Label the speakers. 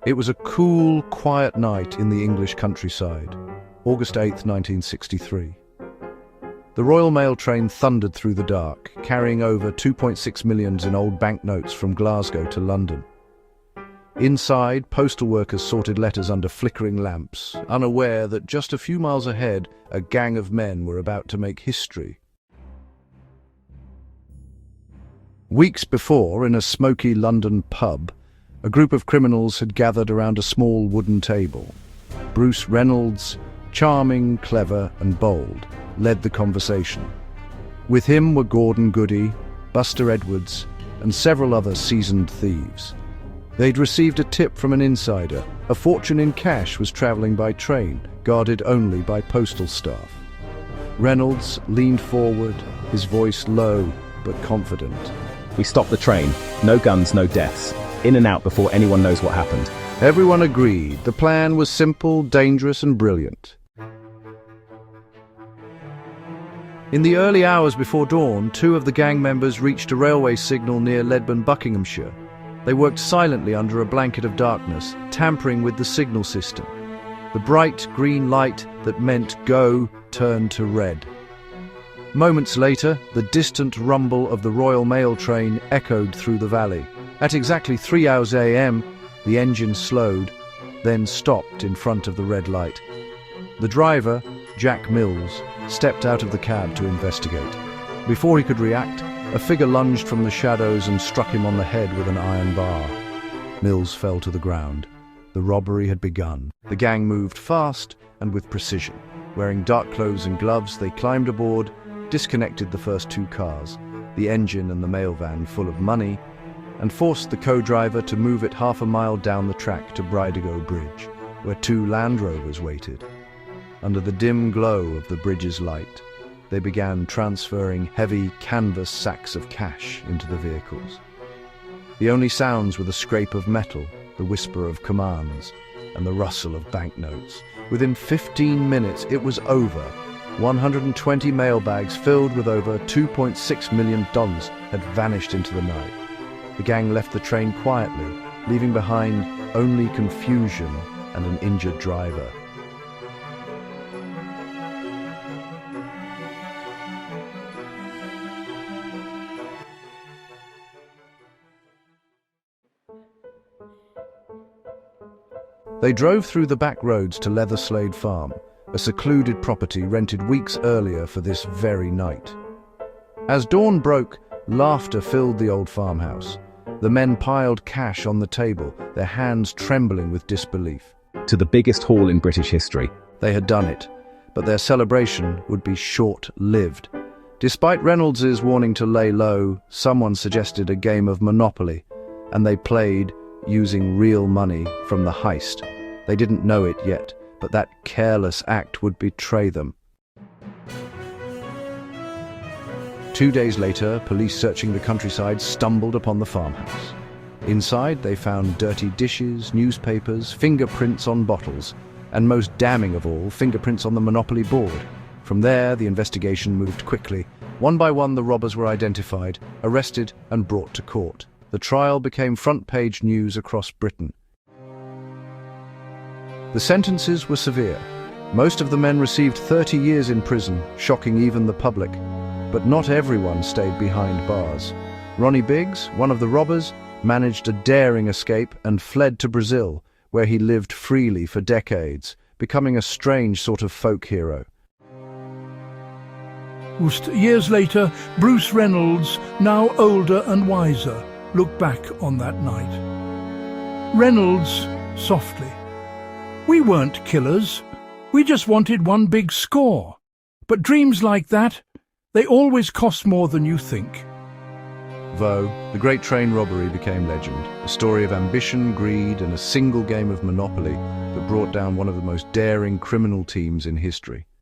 Speaker 1: It was a cool, quiet night in the English countryside, August 8th, 1963. The Royal Mail train thundered through the dark, carrying over 2.6 million in old banknotes from Glasgow to London. Inside, postal workers sorted letters under flickering lamps, unaware that just a few miles ahead, a gang of men were about to make history. Weeks before, in a smoky London pub, a group of criminals had gathered around a small wooden table. Bruce Reynolds, charming, clever, and bold, led the conversation. With him were Gordon Goody, Buster Edwards, and several other seasoned thieves. They'd received a tip from an insider. A fortune in cash was traveling by train, guarded only by postal staff. Reynolds leaned forward, his voice low but confident.
Speaker 2: We stopped the train. No guns, no deaths. In and out before anyone knows what happened.
Speaker 1: Everyone agreed. The plan was simple, dangerous, and brilliant. In the early hours before dawn, two of the gang members reached a railway signal near Ledburn, Buckinghamshire. They worked silently under a blanket of darkness, tampering with the signal system. The bright green light that meant go turned to red. Moments later, the distant rumble of the Royal Mail train echoed through the valley. At exactly 3 a.m, the engine slowed, then stopped in front of the red light. The driver, Jack Mills, stepped out of the cab to investigate. Before he could react, a figure lunged from the shadows and struck him on the head with an iron bar. Mills fell to the ground. The robbery had begun. The gang moved fast and with precision. Wearing dark clothes and gloves, they climbed aboard, disconnected the first two cars, the engine and the mail van full of money, and forced the co-driver to move it half a mile down the track to Bridego Bridge, where two Land Rovers waited. Under the dim glow of the bridge's light, they began transferring heavy canvas sacks of cash into the vehicles. The only sounds were the scrape of metal, the whisper of commands, and the rustle of banknotes. Within 15 minutes, it was over. 120 mail bags filled with over $2.6 million had vanished into the night. The gang left the train quietly, leaving behind only confusion and an injured driver. They drove through the back roads to Leatherslade Farm, a secluded property rented weeks earlier for this very night. As dawn broke, laughter filled the old farmhouse. The men piled cash on the table, their hands trembling with disbelief.
Speaker 2: To the biggest haul in British history.
Speaker 1: They had done it, but their celebration would be short-lived. Despite Reynolds's warning to lay low, someone suggested a game of Monopoly, and they played using real money from the heist. They didn't know it yet, but that careless act would betray them. 2 days later, police searching the countryside stumbled upon the farmhouse. Inside, they found dirty dishes, newspapers, fingerprints on bottles, and most damning of all, fingerprints on the Monopoly board. From there, the investigation moved quickly. One by one, the robbers were identified, arrested, and brought to court. The trial became front-page news across Britain. The sentences were severe. Most of the men received 30 years in prison, shocking even the public. But not everyone stayed behind bars. Ronnie Biggs, one of the robbers, managed a daring escape and fled to Brazil, where he lived freely for decades, becoming a strange sort of folk hero.
Speaker 3: Years later, Bruce Reynolds, now older and wiser, looked back on that night. Reynolds, softly. We weren't killers. We just wanted one big score. But dreams like that, they always cost more than you think.
Speaker 1: Though, the great train robbery became legend, a story of ambition, greed, and a single game of Monopoly that brought down one of the most daring criminal teams in history.